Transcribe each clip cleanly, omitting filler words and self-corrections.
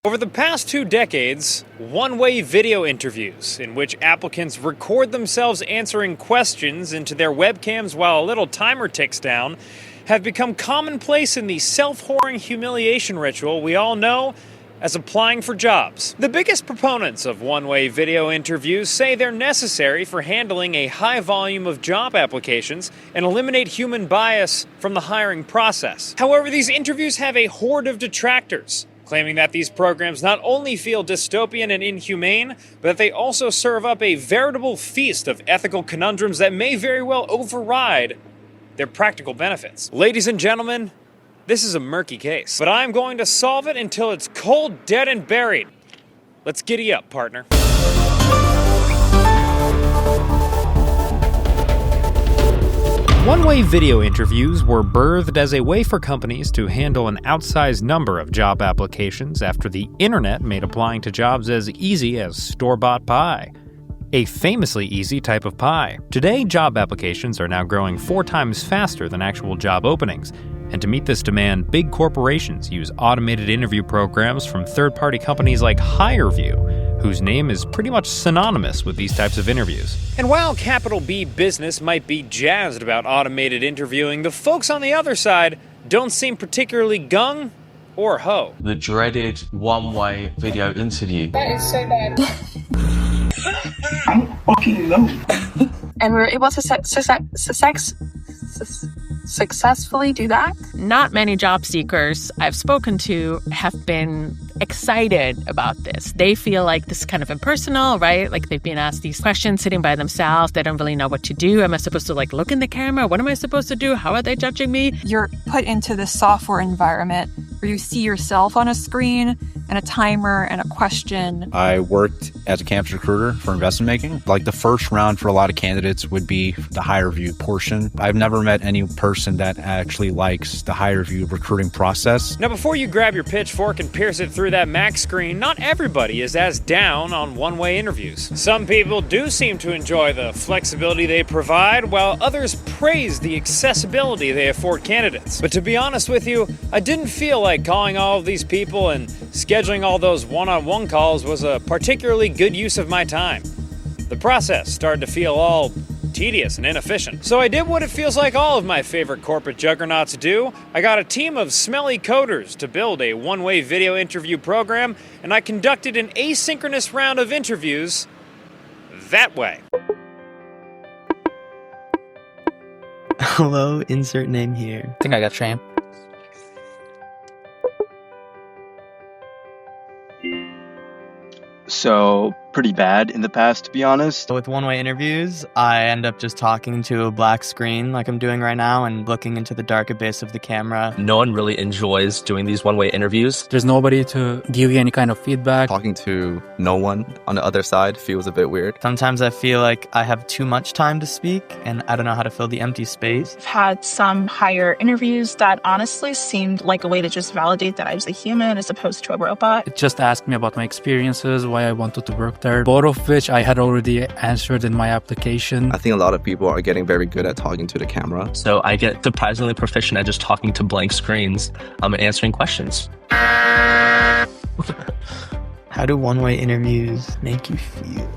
Over the past 2 decades, one-way video interviews, in which applicants record themselves answering questions into their webcams while a little timer ticks down, have become commonplace in the self-whoring humiliation ritual we all know as applying for jobs. The biggest proponents of one-way video interviews say they're necessary for handling a high volume of job applications and eliminate human bias from the hiring process. However, these interviews have a horde of detractors, claiming that these programs not only feel dystopian and inhumane, but that they also serve up a veritable feast of ethical conundrums that may very well override their practical benefits. Ladies and gentlemen, this is a murky case, but I'm going to solve it until it's cold, dead, and buried. Let's giddy up, partner. One-way video interviews were birthed as a way for companies to handle an outsized number of job applications after the internet made applying to jobs as easy as store-bought pie. A famously easy type of pie. Today, job applications are now growing 4 times faster than actual job openings. And to meet this demand, big corporations use automated interview programs from third-party companies like HireVue, whose name is pretty much synonymous with these types of interviews. And while capital B business might be jazzed about automated interviewing, the folks on the other side don't seem particularly gung or ho. The dreaded one-way video interview. That is so bad. I don't fucking know. And we were able to successfully do that. Not many job seekers I've spoken to have been excited about this. They feel like this is kind of impersonal, right? Like they've been asked these questions sitting by themselves. They don't really know what to do. Am I supposed to look in the camera? What am I supposed to do? How are they judging me? You're put into this software environment where you see yourself on a screen and a timer and a question. I worked as a campus recruiter for investment making. The first round for a lot of candidates would be the HireVue portion. I've never met any person that actually likes the HireVue recruiting process. Now, before you grab your pitchfork and pierce it through that Mac screen, not everybody is as down on one-way interviews. Some people do seem to enjoy the flexibility they provide, while others praise the accessibility they afford candidates. But to be honest with you, I didn't feel like calling all of these people and scheduling all those one-on-one calls was a particularly good use of my time. The process started to feel all tedious and inefficient. So I did what it feels like all of my favorite corporate juggernauts do. I got a team of smelly coders to build a one-way video interview program, and I conducted an asynchronous round of interviews that way. Hello, insert name here. I think I got Shang. So, pretty bad in the past, to be honest. With one-way interviews, I end up just talking to a black screen like I'm doing right now and looking into the dark abyss of the camera. No one really enjoys doing these one-way interviews. There's nobody to give you any kind of feedback. Talking to no one on the other side feels a bit weird. Sometimes I feel like I have too much time to speak and I don't know how to fill the empty space. I've had some hire interviews that honestly seemed like a way to just validate that I was a human as opposed to a robot. It just asked me about my experiences, why I wanted to work there, both of which I had already answered in my application. I think a lot of people are getting very good at talking to the camera. So I get surprisingly proficient at just talking to blank screens and answering questions. How do one-way interviews make you feel?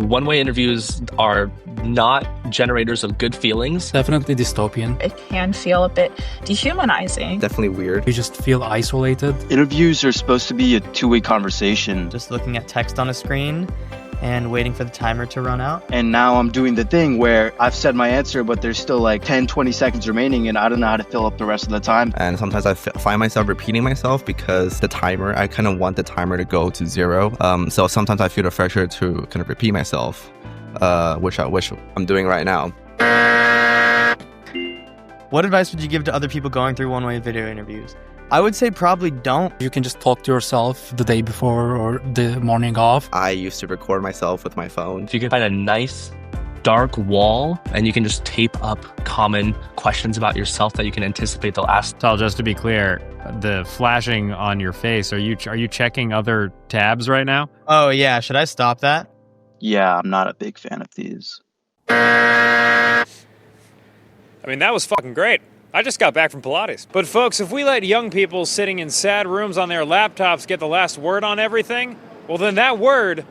One-way interviews are not generators of good feelings. Definitely dystopian. It can feel a bit dehumanizing. Definitely weird. You just feel isolated. Interviews are supposed to be a two-way conversation. Just looking at text on a screen and waiting for the timer to run out. And now I'm doing the thing where I've said my answer, but there's still 10, 20 seconds remaining, and I don't know how to fill up the rest of the time. And sometimes I find myself repeating myself because the timer, I kind of want the timer to go to 0. So sometimes I feel the pressure to kind of repeat myself, which I'm doing right now. What advice would you give to other people going through one-way video interviews? I would say probably don't. You can just talk to yourself the day before or the morning of. I used to record myself with my phone. If you can find a nice dark wall and you can just tape up common questions about yourself that you can anticipate they'll ask. Tal, just to be clear, the flashing on your face, are you checking other tabs right now? Oh yeah, should I stop that? Yeah, I'm not a big fan of these. I mean, that was fucking great. I just got back from Pilates. But folks, if we let young people sitting in sad rooms on their laptops get the last word on everything, well then that word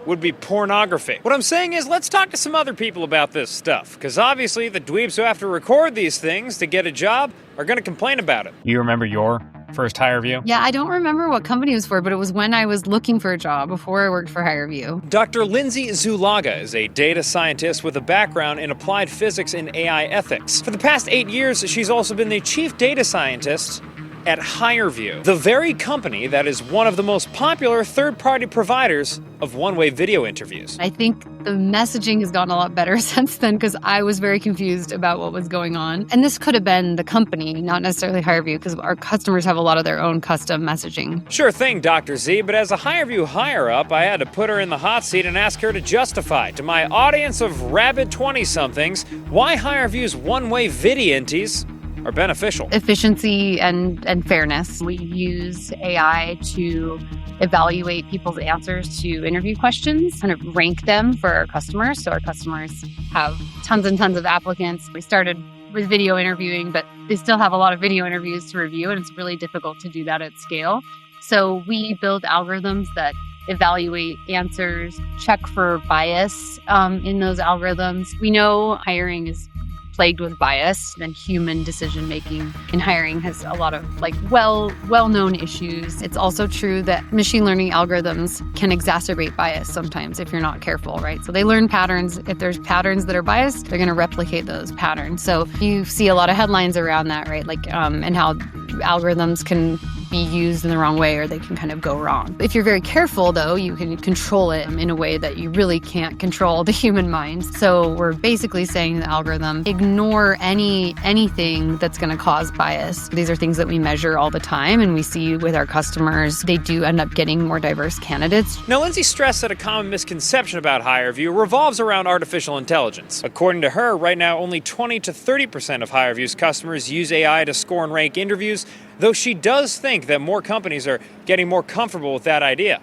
would be pornography. What I'm saying is, let's talk to some other people about this stuff, because obviously the dweebs who have to record these things to get a job are going to complain about it. You remember your first HireVue? Yeah, I don't remember what company it was for, but it was when I was looking for a job before I worked for HireVue. Dr. Lindsey Zuloaga is a data scientist with a background in applied physics and AI ethics. For the past 8 years, she's also been the chief data scientist at HireVue, the very company that is one of the most popular third-party providers of one-way video interviews. I think the messaging has gotten a lot better since then because I was very confused about what was going on. And this could have been the company, not necessarily HireVue, because our customers have a lot of their own custom messaging. Sure thing, Dr. Z, but as a HireVue higher-up, I had to put her in the hot seat and ask her to justify to my audience of rabid 20-somethings why HireVue's one-way vidienties are beneficial. Efficiency and fairness. We use AI to evaluate people's answers to interview questions, kind of rank them for our customers. So our customers have tons and tons of applicants. We started with video interviewing, but they still have a lot of video interviews to review, and it's really difficult to do that at scale. So we build algorithms that evaluate answers, check for bias in those algorithms. We know hiring is plagued with bias, and human decision-making in hiring has a lot of well-known issues. It's also true that machine learning algorithms can exacerbate bias sometimes if you're not careful, right? So they learn patterns. If there's patterns that are biased, they're going to replicate those patterns. So you see a lot of headlines around that, right? And how algorithms can be used in the wrong way, or they can kind of go wrong. If you're very careful, though, you can control it in a way that you really can't control the human mind. So we're basically saying to the algorithm, ignore anything that's going to cause bias. These are things that we measure all the time, and we see with our customers, they do end up getting more diverse candidates. Now, Lindsey stressed that a common misconception about HireVue revolves around artificial intelligence. According to her, right now, only 20 to 30% of HireVue's customers use AI to score and rank interviews, though she does think that more companies are getting more comfortable with that idea.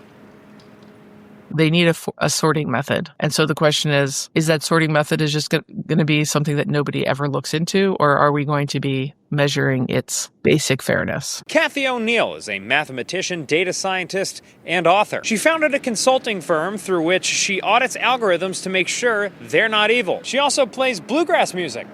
They need a sorting method. And so the question is that sorting method is just going to be something that nobody ever looks into, or are we going to be measuring its basic fairness? Cathy O'Neil is a mathematician, data scientist, and author. She founded a consulting firm through which she audits algorithms to make sure they're not evil. She also plays bluegrass music,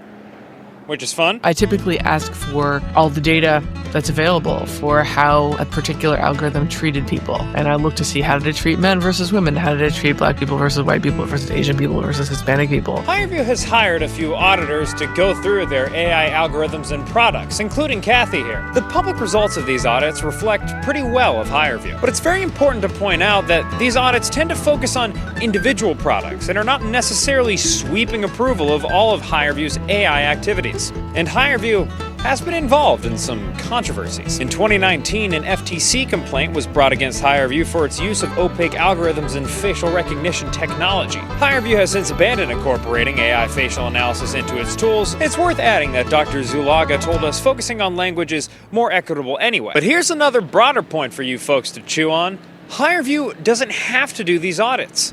which is fun. I typically ask for all the data that's available for how a particular algorithm treated people. And I look to see, how did it treat men versus women? How did it treat black people versus white people versus Asian people versus Hispanic people? HireVue has hired a few auditors to go through their AI algorithms and products, including Cathy here. The public results of these audits reflect pretty well of HireVue. But it's very important to point out that these audits tend to focus on individual products and are not necessarily sweeping approval of all of HireVue's AI activities. And HireVue has been involved in some controversies. In 2019, an FTC complaint was brought against HireVue for its use of opaque algorithms and facial recognition technology. HireVue has since abandoned incorporating AI facial analysis into its tools. It's worth adding that Dr. Zuloaga told us focusing on language is more equitable anyway. But here's another broader point for you folks to chew on. HireVue doesn't have to do these audits.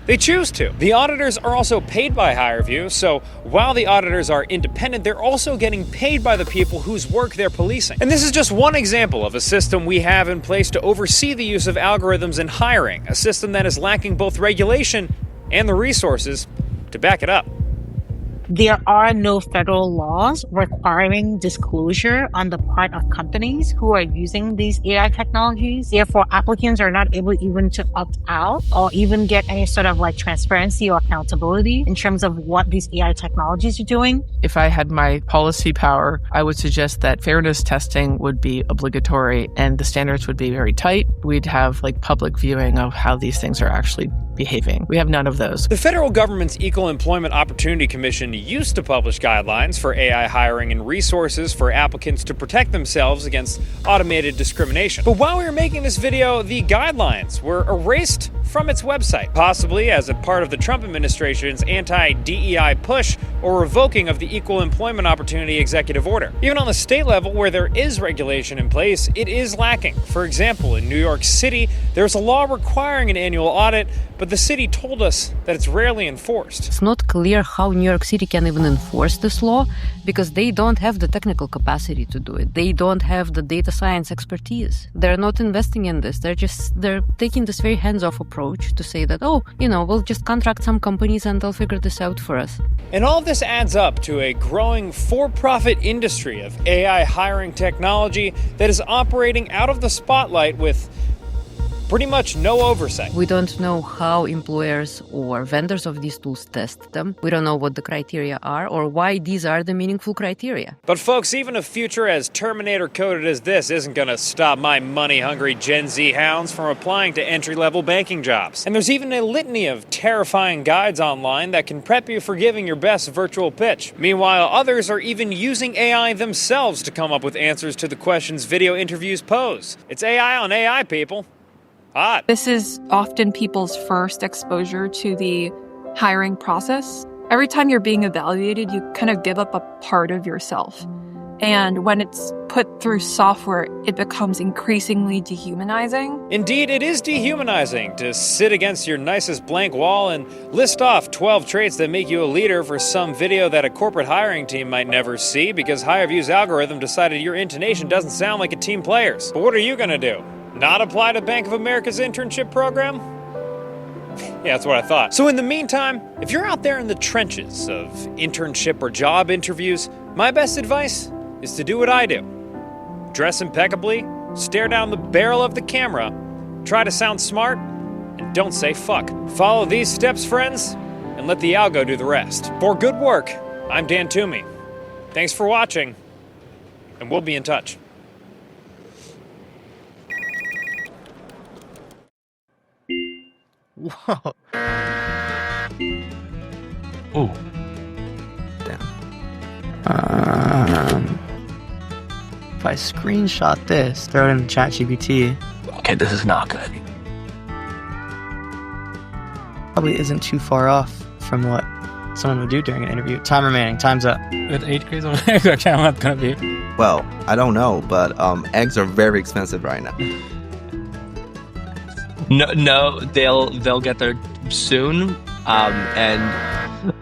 They choose to. The auditors are also paid by HireVue, so while the auditors are independent, they're also getting paid by the people whose work they're policing. And this is just one example of a system we have in place to oversee the use of algorithms in hiring, a system that is lacking both regulation and the resources to back it up. There are no federal laws requiring disclosure on the part of companies who are using these AI technologies. Therefore, applicants are not able even to opt out or even get any sort of transparency or accountability in terms of what these AI technologies are doing. If I had my policy power, I would suggest that fairness testing would be obligatory and the standards would be very tight. We'd have public viewing of how these things are actually behaving. We have none of those. The federal government's Equal Employment Opportunity Commission used to publish guidelines for AI hiring and resources for applicants to protect themselves against automated discrimination. But while we were making this video, the guidelines were erased from its website, possibly as a part of the Trump administration's anti-DEI push or revoking of the Equal Employment Opportunity Executive Order. Even on the state level, where there is regulation in place, it is lacking. For example, in New York City, there's a law requiring an annual audit, but the city told us that it's rarely enforced. It's not clear how New York City can even enforce this law because they don't have the technical capacity to do it. They don't have the data science expertise. They're not investing in this. They're taking this very hands-off approach to say that, we'll just contract some companies and they'll figure this out for us. And all this adds up to a growing for-profit industry of AI hiring technology that is operating out of the spotlight with pretty much no oversight. We don't know how employers or vendors of these tools test them. We don't know what the criteria are or why these are the meaningful criteria. But folks, even a future as Terminator coded as this isn't going to stop my money-hungry Gen Z hounds from applying to entry-level banking jobs. And there's even a litany of terrifying guides online that can prep you for giving your best virtual pitch. Meanwhile, others are even using AI themselves to come up with answers to the questions video interviews pose. It's AI on AI, people. Hot. This is often people's first exposure to the hiring process. Every time you're being evaluated, you kind of give up a part of yourself. And when it's put through software, it becomes increasingly dehumanizing. Indeed, it is dehumanizing to sit against your nicest blank wall and list off 12 traits that make you a leader for some video that a corporate hiring team might never see because HireVue's algorithm decided your intonation doesn't sound like a team player's. But what are you going to do? Not apply to Bank of America's internship program? Yeah, that's what I thought. So in the meantime, if you're out there in the trenches of internship or job interviews, my best advice is to do what I do. Dress impeccably, stare down the barrel of the camera, try to sound smart, and don't say fuck. Follow these steps, friends, and let the algo do the rest. For good work, I'm Dan Toomey. Thanks for watching, and we'll be in touch. Whoa. Ooh. Damn. If I screenshot this, throw it in ChatGPT. Okay, this is not good. Probably isn't too far off from what someone would do during an interview. Time remaining. Time's up. With 8 grades on eggs, okay, I'm not gonna be. Well, I don't know, but eggs are very expensive right now. No, they'll get there soon, and